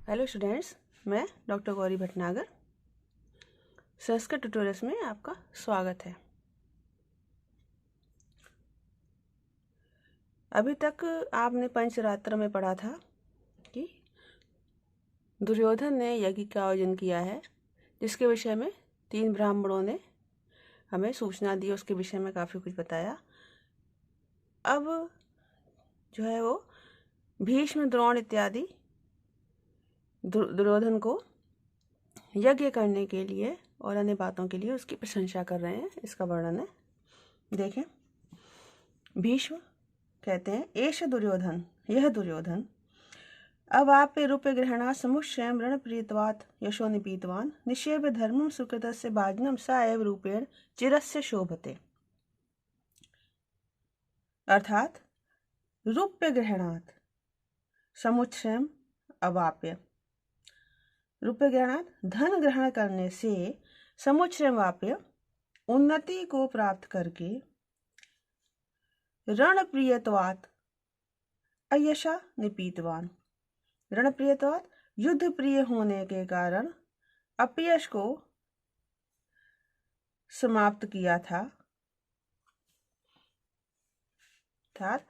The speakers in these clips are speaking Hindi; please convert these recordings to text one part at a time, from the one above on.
हेलो स्टूडेंट्स, मैं डॉक्टर गौरी भटनागर संस्कृत ट्यूटोरियल्स में आपका स्वागत है। अभी तक आपने पंचरात्र में पढ़ा था कि दुर्योधन ने यज्ञ का आयोजन किया है, जिसके विषय में 3 ब्राह्मणों ने हमें सूचना दी, उसके विषय में काफ़ी कुछ बताया। अब जो है वो भीष्म, द्रोण इत्यादि दुर्योधन को यज्ञ करने के लिए और अन्य बातों के लिए उसकी प्रशंसा कर रहे हैं। इसका वर्णन है, देखें। भीष्म कहते हैं, एष दुर्योधन, यह दुर्योधन अब आप रूपे ग्रहणा समुश्रयं रण प्रीतवात यशो निपीतवान निषेव्य धर्मं सुकृतस्य भाजनम सा एव रूपेण चिरस्य शोभते। अर्थात रूप्य ग्रहणात समुच्छ्रयम अवाप्य, रूप्य ग्रहणात धन ग्रहण करने से समुच्छ्रयम वाप्य उन्नति को प्राप्त करके रण प्रियत्वात् अयशा निपीतवान, रण प्रियत्वात् युद्ध प्रिय होने के कारण अपयश को समाप्त किया था। अर्थात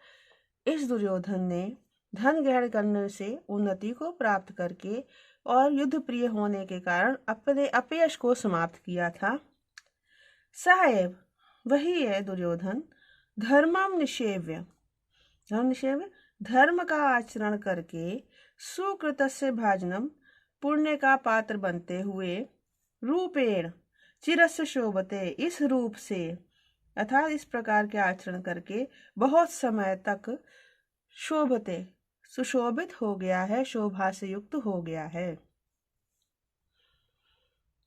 इस दुर्योधन ने धन ग्रहण करने से उन्नति को प्राप्त करके और युद्ध प्रिय होने के कारण अपने अपयश को समाप्त किया था। साहेब, वही है दुर्योधन, धर्मम निषेव्य, धर्म निषेव्य, धर्म का आचरण करके सुकृतस्य भाजनम, पुण्य का पात्र बनते हुए रूपेण चिरस्य शोभते, इस रूप से अर्थात इस प्रकार के आचरण करके बहुत समय तक शोभते, सुशोभित हो गया है, शोभा से युक्त हो गया है।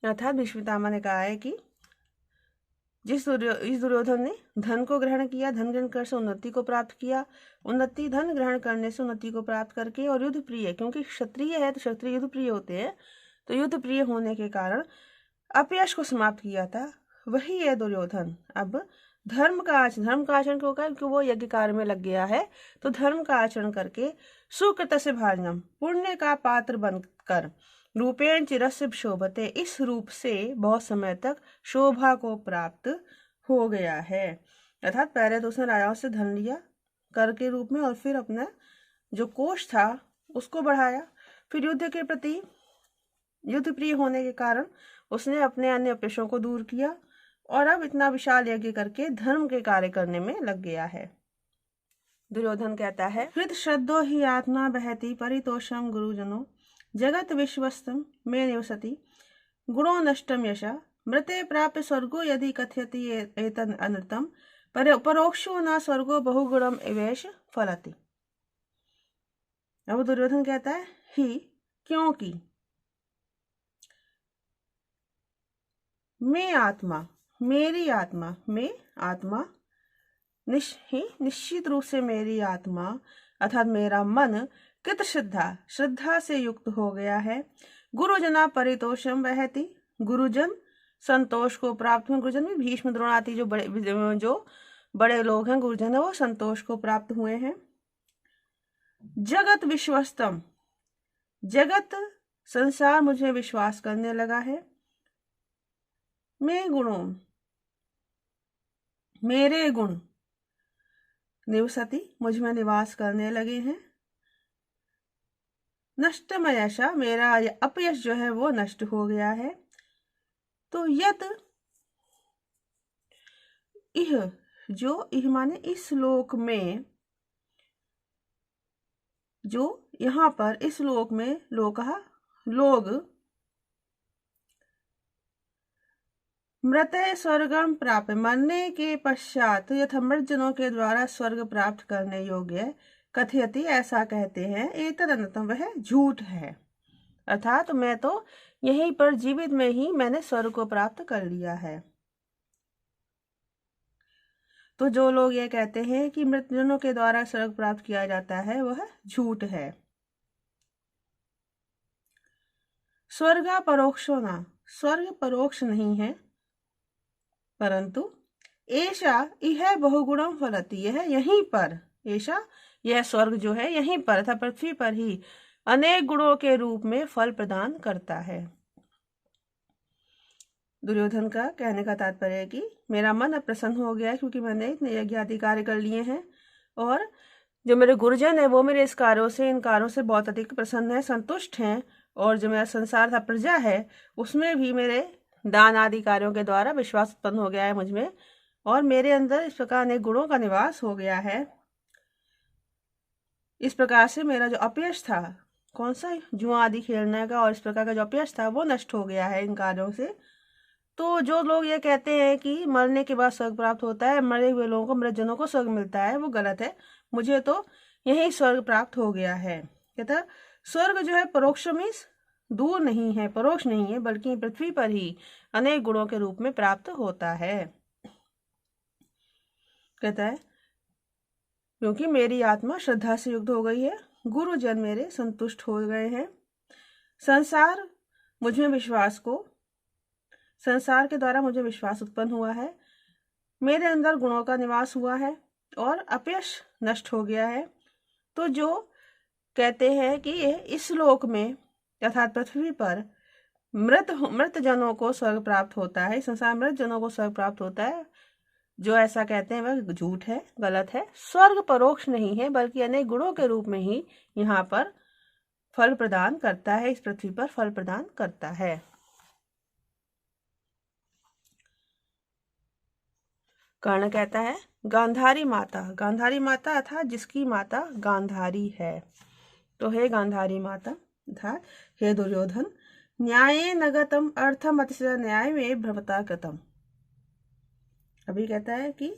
अर्थात भीष्म पितामह ने कहा है कि इस दुर्योधन ने धन को ग्रहण किया, धन ग्रहण कर से उन्नति को प्राप्त किया, उन्नति धन ग्रहण करने से उन्नति को प्राप्त करके और युद्ध प्रिय, क्योंकि क्षत्रिय है तो क्षत्रिय युद्ध प्रिय होते हैं, तो युद्ध प्रिय होने के कारण अपयश को समाप्त किया था। वही है दुर्योधन अब धर्म का आचरण क्यों कर, क्योंकि वो यज्ञ कार्य में लग गया है, तो धर्म का आचरण करके सुकृत से भाजनम, पुण्य का पात्र बनकर रूपेण चिरस्य शोभते, इस रूप से बहुत समय तक शोभा को प्राप्त हो गया है। अर्थात पहले तो उसने राजाओं से धन लिया कर के रूप में और फिर अपना जो कोष था उसको बढ़ाया, फिर युद्ध के प्रति युद्ध प्रिय होने के कारण उसने अपने अन्य अपयशों को दूर किया और अब इतना विशाल यज्ञ करके धर्म के कार्य करने में लग गया है। दुर्योधन कहता है, हृद श्रद्धो ही आत्मा बहति परितोषम गुरुजनो जगत विश्वस्तम में निवसति गुणो नष्टम यशा मृते प्राप्य स्वर्गो यदि कथयति एतन अनृतम परोक्षो न स्वर्गो बहुगुणम एवेश फलति। अब दुर्योधन कहता है ही, क्योंकि मैं आत्मा, मेरी आत्मा, मैं आत्मा निश्चित रूप से मेरी आत्मा अर्थात मेरा मन कृत श्रद्धा से युक्त हो गया है। गुरुजना परितोषम वहति, गुरुजन संतोष को प्राप्त हुए, गुरुजन में भीष्म द्रोण आदि जो बड़े लोग हैं, गुरुजन है, वो संतोष को प्राप्त हुए हैं। जगत विश्वस्तम, जगत संसार मुझे विश्वास करने लगा है। मैं गुणों, मेरे गुण निवसति, मुझ में निवास करने लगे हैं। नष्टमयशा, मेरा अपयश जो है वो नष्ट हो गया है। तो यत इह, जो इह माने इस लोक में, जो यहाँ पर इस लोक में लोकहा लोग मृत स्वर्गम प्राप्त, मरने के पश्चात यथा मृत जनों के द्वारा स्वर्ग प्राप्त करने योग्य कथयति, ऐसा कहते हैं, एतद अनृतम, वह झूठ है। अर्थात मैं तो यहीं पर जीवित में ही मैंने स्वर्ग को प्राप्त कर लिया है। तो जो लोग ये कहते हैं कि मृत जनों के द्वारा स्वर्ग प्राप्त किया जाता है, वह झूठ है। स्वर्गा परोक्षो ना, स्वर्ग परोक्ष नहीं है, परंतु ऐशा यह बहुगुणम फलति, यह यहीं पर, ऐशा यह स्वर्ग जो है यहीं पर था पृथ्वी पर ही अनेक गुणों के रूप में फल प्रदान करता है। दुर्योधन का कहने का तात्पर्य है कि मेरा मन अब प्रसन्न हो गया है क्योंकि मैंने इतने यज्ञ आदि कार्य कर लिए हैं, और जो मेरे गुरुजन है वो मेरे इन कार्यों से बहुत अधिक प्रसन्न है, संतुष्ट हैं। और जो मेरा संसार था, प्रजा है, उसमें भी मेरे दान आदि कार्यों के द्वारा विश्वास उत्पन्न हो गया है मुझ में, और मेरे अंदर इस प्रकार अनेक गुणों का निवास हो गया है। इस प्रकार से मेरा जो अपयश था, कौन सा जुआ आदि खेलने का, और इस प्रकार का जो अपयश था वो नष्ट हो गया है इन कार्यों से। तो जो लोग ये कहते हैं कि मरने के बाद स्वर्ग प्राप्त होता है, मरे हुए लोगों को, मृतजनों को स्वर्ग मिलता है, वो गलत है। मुझे तो यही स्वर्ग प्राप्त हो गया है। कहता स्वर्ग जो है परोक्ष मीन्स दूर नहीं है, परोक्ष नहीं है, बल्कि पृथ्वी पर ही अनेक गुणों के रूप में प्राप्त होता है। कहता है क्योंकि मेरी आत्मा श्रद्धा से युक्त हो गई है, गुरुजन मेरे संतुष्ट हो गए हैं, संसार के द्वारा मुझे विश्वास उत्पन्न हुआ है, मेरे अंदर गुणों का निवास हुआ है, और अपयश नष्ट हो गया है। तो जो कहते हैं कि इस लोक में अर्थात पृथ्वी पर मृत जनों को स्वर्ग प्राप्त होता है, संसार मृत जनों को स्वर्ग प्राप्त होता है, जो ऐसा कहते हैं वह झूठ है, गलत है। स्वर्ग परोक्ष नहीं है, बल्कि अनेक गुणों के रूप में ही यहाँ पर फल प्रदान करता है, इस पृथ्वी पर फल प्रदान करता है। कर्ण कहता है गांधारी माता अर्थात जिसकी माता गांधारी है। तो हे गांधारी माता अर्थात हे दुर्योधन, न्याय नगतम अर्थम अतिशय न्याय में भ्रमता कृतम। अभी कहता है कि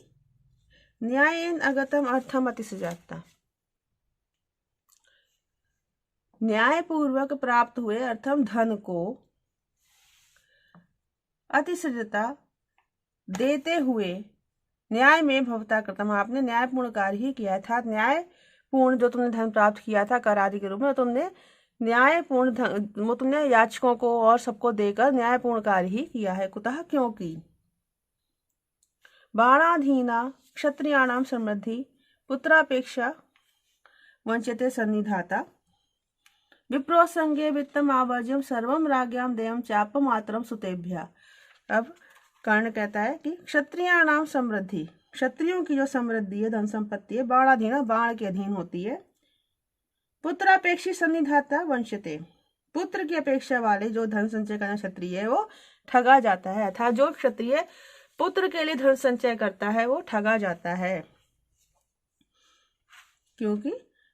न्याय अगतम अर्थम अतिशयता, न्याय पूर्वक प्राप्त हुए अर्थम धन को अतिशयता देते हुए न्याय में भवता कृतम, आपने न्यायपूर्ण कार्य ही किया था। न्यायपूर्ण जो तुमने धन प्राप्त किया था कर आदि के रूप में, तुमने न्यायपूर्ण धन, वो तुमने याचकों को और सबको देकर न्यायपूर्ण कार्य ही किया है। कुतः क्योंकि बाणाधीना क्षत्रियाणाम समृद्धि पुत्रापेक्षा वंचिते सन्निधाता विप्रोसंगे वित्तम आवर्ज्यम सर्वम राज्ञाम देयम चाप मात्रम सुतेभ्या। अब कर्ण कहता है कि क्षत्रियाणाम समृद्धि, क्षत्रियों की जो समृद्धि है, धन संपत्ति है, बाणाधीना बाण के अधीन होती है, पुत्रापेक्षी सन्निधाता वंशते, पुत्र की अपेक्षा वाले जो धन संचय करना क्षत्रिय है वो ठगा जाता है, अर्थात जो क्षत्रिय पुत्र के लिए धन संचय करता है वो ठगा जाता है। क्योंकि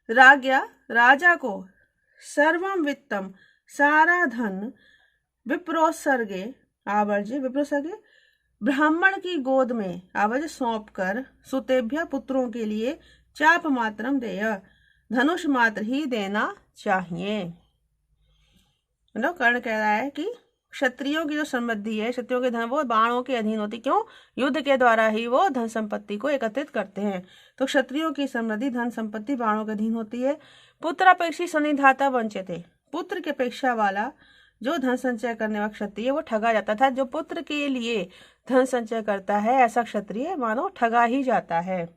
राजा को सर्वम वित्तम सारा धन विप्रोत्सर्गे ब्राह्मण की गोद में आवर्ज सौंप कर सुतेभ्य पुत्रों के लिए चाप मात्रम देय, धनुष मात्र ही देना चाहिए। मतलब कर्ण कह रहा है कि क्षत्रियों की जो समृद्धि है, क्षत्रियों के धन वो बाणों के अधीन होती, क्यों? युद्ध के द्वारा ही वो धन संपत्ति को एकत्रित करते हैं। तो क्षत्रियों की समृद्धि धन संपत्ति बाणों के अधीन होती है। पुत्रापेक्षी सन्निधाता वंचिते, पुत्र की अपेक्षा वाला जो धन संचय करने वाला क्षत्रिय वो ठगा जाता था। जो पुत्र के लिए धन संचय करता है ऐसा क्षत्रिय मानो ठगा ही जाता है।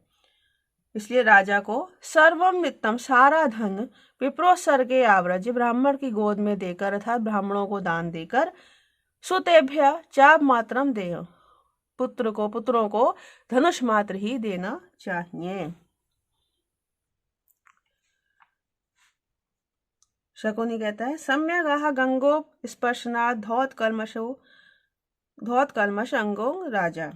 इसलिए राजा को सर्वम वित्तम सारा धन विप्रोत्सर्गे आव्रज, ब्राह्मण की गोद में देकर अर्थात ब्राह्मणों को दान देकर, सुतेभ्य चाप मात्रम देय, पुत्रों को धनुष मात्र ही देना चाहिए। शकुनी कहता है सम्यगाह गंगोप स्पर्शनाथ धौत कलमश अंगो राजा।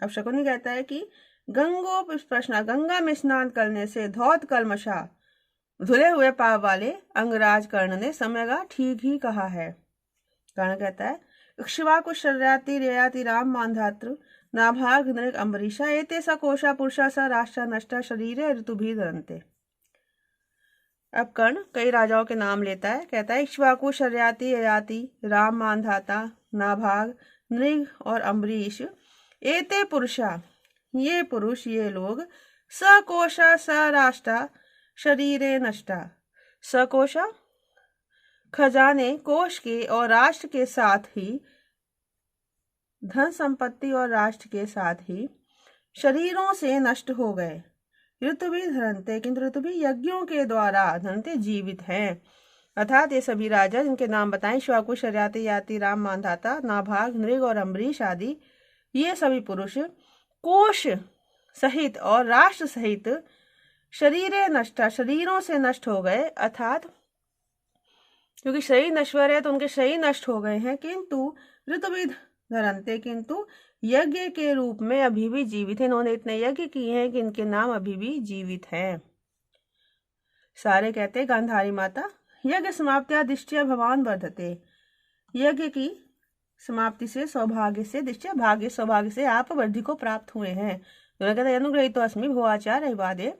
अब शकुनी कहता है कि गंगोप स्पर्शनाथ, गंगा में स्नान करने से धौत कलमशा, धुले हुए पाप वाले अंगराज कर्ण ने सम्यगाह ठीक ही कहा है। कर्ण कहता है इक्ष्वाकु शर्याति रेयाति राम मांधातृ नाभाग नृग अम्बरीशा एते स कोशा पुरुषा स राष्ट्र नष्टा शरीरे ऋतुभि धरन्ते। अब कर्ण कई राजाओं के नाम लेता है, कहता है इक्ष्वाकु शर्याति ययाति राम मानधाता नाभाग नृग और अम्बरीश, एते पुरुषा, ये पुरुष ये लोग, सकोशा स राष्ट्रा शरीरे नष्टा, सकोशा खजाने कोश के और राष्ट्र के साथ ही, धन संपत्ति और राष्ट्र के साथ ही शरीरों से नष्ट हो गए। ऋतु भी धरनते, किंतु ऋतु भी यज्ञों के द्वारा धरनते जीवित हैं। अर्थात ये सभी राजा जिनके नाम बताएं, श्वाकुश, शर्याति, याति, राम, मांधाता, नाभाग, नृग और अम्बरीश आदि, ये सभी पुरुष कोश सहित और राष्ट्र सहित शरीरों से नष्ट हो गए। अर्थात क्योंकि शरीर नश्वर है तो उनके शरीर नष्ट हो गए हैं, किंतु ऋतुविद धरंते, किंतु यज्ञ के रूप में अभी भी जीवित है। इन्होंने इतने यज्ञ किए हैं कि इनके नाम अभी भी जीवित हैं। सारे कहते हैं गांधारी माता, यज्ञ समाप्त्या दिष्ट्या भगवान वर्धते, यज्ञ की समाप्ति से सौभाग्य से, दिष्ट्या भाग्य सौभाग्य से आप वृद्धि को प्राप्त हुए हैं। कहते हैं अनुग्रहित अस्मि भो आचार्य अभिवादे,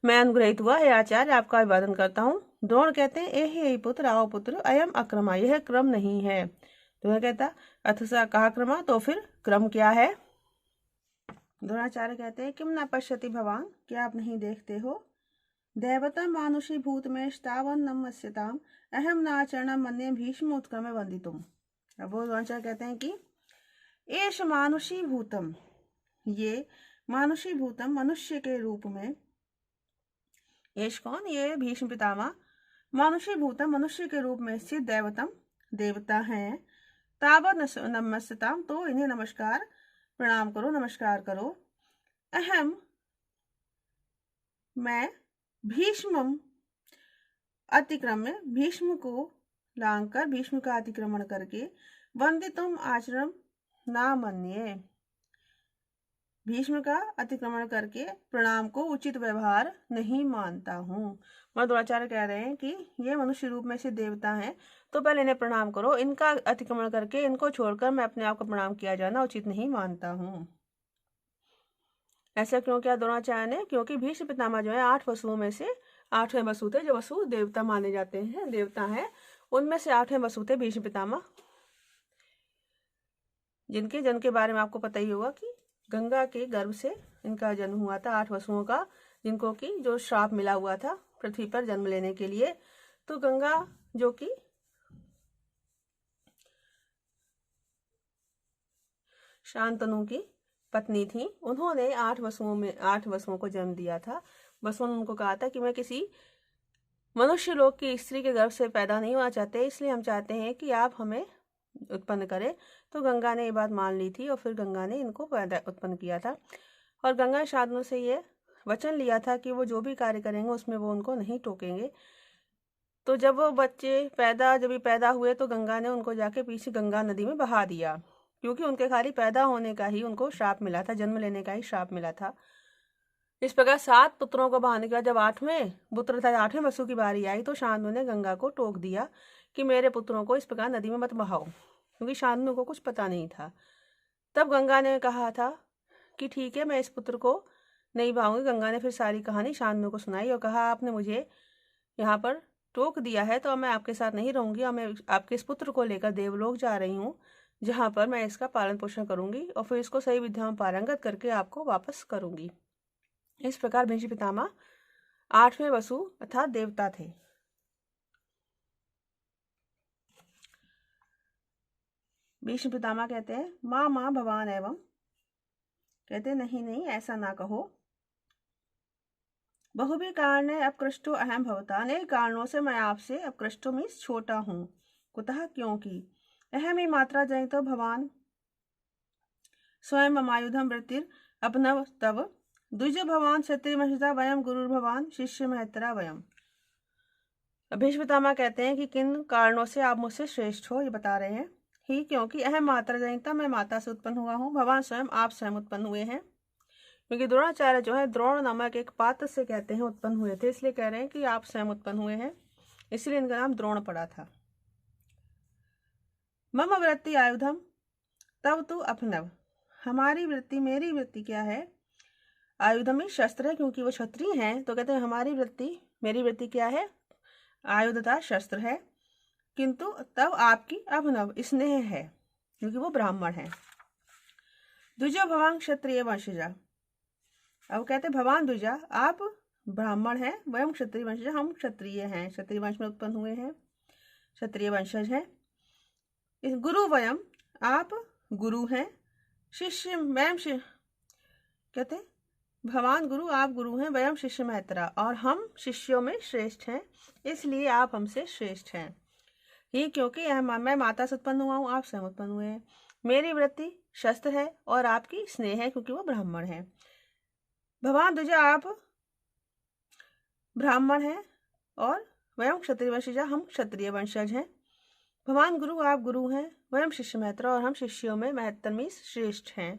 मैं अनुग्रहित हुआ है आचार्य, आपका अभिवादन करता हूँ। द्रोण कहते हैं एहि पुत्र आओ पुत्र अयम अक्रमा, यह क्रम नहीं है। तो कहता अथसा कहा क्रमा, तो फिर क्रम क्या है। द्रोणाचार्य कहते हैं किम न पश्यति भवान, क्या आप नहीं देखते हो, दैवतम मानुषी भूत में तावन नमस्यताम अहम नाचरणम मन्ये भीष्म उत्क्रमे वंदितुम। अब वो द्रोणाचार्य कहते हैं कि एष मानुषी भूतम, ये मानुषी भूतम मनुष्य के रूप में, एष कौन, ये भीष्म पितामह, मानुषी भूतम मनुष्य के रूप में स्थित दैवतम देवता हैं, तावत नमस्यताम, तो इन्हें नमस्कार प्रणाम करो, नमस्कार करो, अहम मैं, भीष्मम अतिक्रम्य भीष्म को लांघकर, भीष्म का अतिक्रमण करके, वंदितुम आचरण ना मन्ये, भीष्म का अतिक्रमण करके प्रणाम को उचित व्यवहार नहीं मानता हूँ। द्रोणाचार्य कह रहे हैं कि ये मनुष्य रूप में से देवता हैं, तो पहले इन्हें प्रणाम करो, इनका अतिक्रमण करके इनको छोड़कर मैं अपने आप को प्रणाम किया जाना उचित नहीं मानता हूँ। ऐसा क्यों किया द्रोणाचार्य ने, क्योंकि भीष्म पितामह जो है 8 वसुओं में से 8वें वसु थे, जो वसु देवता माने जाते हैं, देवता हैं, उनमें से 8वें वसु थे भीष्म पितामह, जिनके जन्म के बारे में आपको पता ही होगा कि गंगा के गर्भ से इनका जन्म हुआ था, 8 वसुओं का, जिनको कि जो श्राप मिला हुआ था पृथ्वी पर जन्म लेने के लिए। तो गंगा जो कि शांतनु की पत्नी थी, उन्होंने 8 वसुओं को जन्म दिया था। वसुओं ने उनको कहा था कि मैं किसी मनुष्य लोक की स्त्री के गर्भ से पैदा नहीं होना चाहते, इसलिए हम चाहते हैं कि आप हमें उत्पन्न करें। तो गंगा ने ये बात मान ली थी और फिर गंगा ने इनको पैदा उत्पन्न किया था। और गंगा शांतनु से ये वचन लिया था कि वो जो भी कार्य करेंगे उसमें वो उनको नहीं टोकेंगे। तो जब वो बच्चे जब ये पैदा हुए तो गंगा ने उनको जाके पीछे गंगा नदी में बहा दिया, क्योंकि उनके खाली पैदा होने का ही उनको श्राप मिला था, जन्म लेने का ही श्राप मिला था। इस प्रकार 7 पुत्रों को बहाने के बाद जब 8वें पुत्र था, 8वें वसु की बारी आई, तो शांतनु ने गंगा को टोक दिया कि मेरे पुत्रों को इस प्रकार नदी में मत बहाओ, क्योंकि शांतनु को कुछ पता नहीं था। तब गंगा ने कहा था कि ठीक है, मैं इस पुत्र को नहीं बहाऊंगी। गंगा ने फिर सारी कहानी शांतनु को सुनाई और कहा आपने मुझे यहाँ पर टोक दिया है तो मैं आपके साथ नहीं रहूंगी, और मैं आपके इस पुत्र को लेकर देवलोक जा रही हूँ, जहाँ पर मैं इसका पालन पोषण करूंगी और फिर इसको सही विद्या में पारंगत करके आपको वापस करूंगी। इस प्रकार भीष्म पितामह 8वें वसु अर्थात देवता थे। भीष्म पितामह कहते हैं माँ माँ भवान एवं, कहते नहीं नहीं ऐसा ना कहो, बहुभी कारण अपकृष्टो अहम भवता, अनेक कारणों से मैं आपसे अपकृष्टो में छोटा हूँ। कुतः क्योंकि अहम ही मात्रा जनितो भवान स्वयं ममायुधम वृत्तिर अपनव तव, द्विज भवान क्षत्रिय वंशजा वयम गुरु भवान शिष्य महत्रा वयम। भीष्म पितामह कहते हैं कि किन कारणों से आप मुझसे श्रेष्ठ हो, ये बता रहे हैं ही, क्योंकि अहम मात्रा जनिता, मैं माता से उत्पन्न हुआ हूँ, भगवान स्वयं आप स्वयं उत्पन्न हुए हैं। क्योंकि द्रोणाचार्य जो है द्रोण नामक एक पात्र से कहते हैं उत्पन्न हुए थे, इसलिए कह रहे हैं कि आप स्वयं उत्पन्न हुए हैं, इसलिए इनका नाम द्रोण पड़ा था। मम वृत्ति आयुधम तब तू अपनव, हमारी वृत्ति, मेरी वृत्ति क्या है, आयुधम ही शस्त्र है, क्योंकि वो क्षत्रिय हैं, तो कहते हैं हमारी वृत्ति, मेरी वृत्ति क्या है, आयुध तथा शस्त्र है, किंतु तब आपकी अभिनव स्नेह है, क्योंकि वो ब्राह्मण है। द्विजो भवान क्षत्रिय वंशजा, अब कहते भवान द्विजा, आप ब्राह्मण हैं, वयम क्षत्रिय वंशज, हम क्षत्रिय हैं, क्षत्रिय वंश में उत्पन्न हुए हैं, क्षत्रिय वंशज हैं। गुरु वयम, आप गुरु हैं, शिष्य वयम कहते भगवान गुरु, आप गुरु हैं, वयम शिष्य मैत्रा, और हम शिष्यों में श्रेष्ठ हैं, इसलिए आप हमसे श्रेष्ठ हैं। ये क्योंकि मैं माता से उत्पन्न हुआ हूँ, आप स्वयं उत्पन्न हुए हैं। मेरी वृत्ति शस्त्र है और आपकी स्नेह है, क्योंकि वो ब्राह्मण है। भगवान द्विजा, आप ब्राह्मण हैं, और वयम क्षत्रिय वंशजा, हम क्षत्रिय वंशज हैं। भगवान गुरु, आप गुरु हैं, वयम शिष्य मैत्र, और हम शिष्यों में महत्तर में श्रेष्ठ हैं।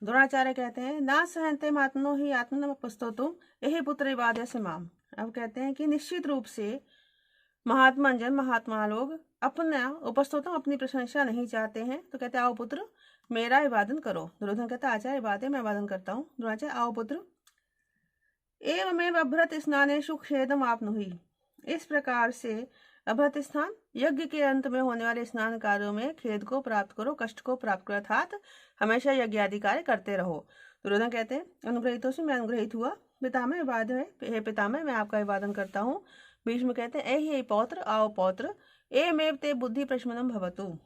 द्रोणाचार्य कहते हैं, ना सहते मात्मनो ही आत्मन उपस्तोतुम यही पुत्र विवाद से माम। अब कहते हैं कि निश्चित रूप से महात्मा लोग अपना उपस्तोतम, अपनी प्रशंसा नहीं चाहते हैं। तो कहते हैं, आओ पुत्र मेरा अभिवादन करो। दुर्योधन कहता है, आचार्य बात है, मैं अभिवादन करता हूँ। द्रोणाचार्य, आओ पुत्र। एवमेव अभ्रत स्नानेषु खेदम आपनुहि। इस प्रकार से अभ्रत स्नान, यज्ञ के अंत में होने वाले स्नान कार्यों में खेद को प्राप्त करो, कष्ट को प्राप्त करो, अर्थात हमेशा यज्ञ आदि कार्य करते रहो। दुर्योधन कहते हैं, अनुग्रहितों से मैं अनुग्रहित हुआ। पितामह विवाद है, हे पितामह मैं आपका अभिवादन करता हूँ। भीष्म कहते हैं, हे पौत्र, आओ पौत्र, एमेव ते बुद्धि प्रशमनम भवतु।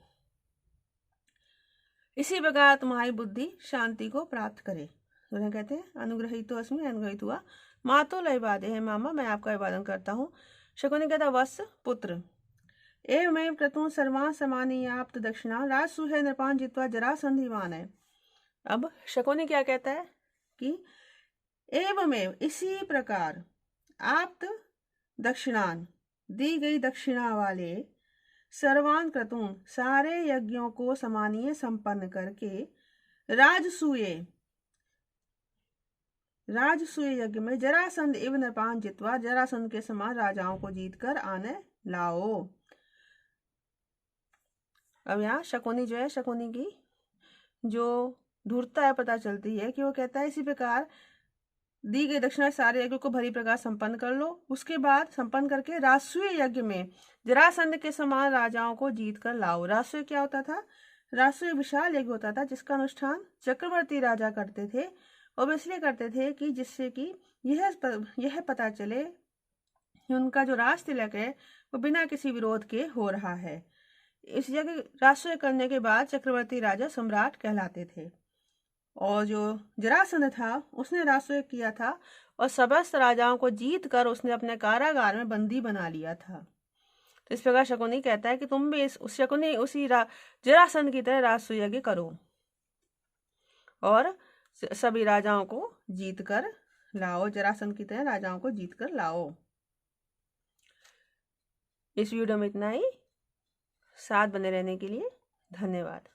इसी प्रकार तुम्हारी बुद्धि शांति को प्राप्त करे। दुर्योधन कहते हैं, अनुग्रहितो अस्मि, अनुग्रहित हुआ। मातो लयवादे है, मामा मैं आपका अभिवादन करता हूँ। शकुनि कहता, वत्स पुत्र, एवमेव क्रतुं सर्वान् समानीयाप्त दक्षिणा राजसूय नृपान् जित्वा जरासंधिवान है। अब शकुनि क्या कहता है कि एवमेव, इसी प्रकार, आप्त दक्षिणान, दी गई दक्षिणा वाले, सर्वान क्रतुं, सारे यज्ञों को समानीय संपन्न करके, राजसूय यज्ञ में जरासंध इव नृपान जित्वा, जरासंध के समान राजाओं को जीतकर आने लाओ। अब यहाँ शकुनि जो है, शकुनि की जो धूर्तता है पता चलती है कि वो कहता है, इसी प्रकार दी गई दक्षिणा सारे यज्ञ को भली प्रकार संपन्न कर लो। उसके बाद संपन्न करके राजसूय यज्ञ में जरासंध के समान राजाओं को जीत कर लाओ। राजसूय क्या होता था? राजसूय विशाल यज्ञ होता था जिसका चक्रवर्ती राजा करते थे, और इसलिए करते थे कि जिससे कि यह पता चले कि उनका जो राज तिलक है वो बिना किसी विरोध के हो रहा है। इस यज्ञ राजसूय करने के बाद चक्रवर्ती राजा सम्राट कहलाते थे। और जो जरासंध था उसने राजसूय किया था और समस्त राजाओं को जीत कर उसने अपने कारागार में बंदी बना लिया था। तो इस प्रकार शकुनि कहता है कि तुम भी शकुनि उसी जरासंध की तरह राजसूय यज्ञ करो और सभी राजाओं को जीत कर लाओ, जरासंध की तरह राजाओं को जीत कर लाओ। इस वीडियो में इतना ही। साथ बने रहने के लिए धन्यवाद।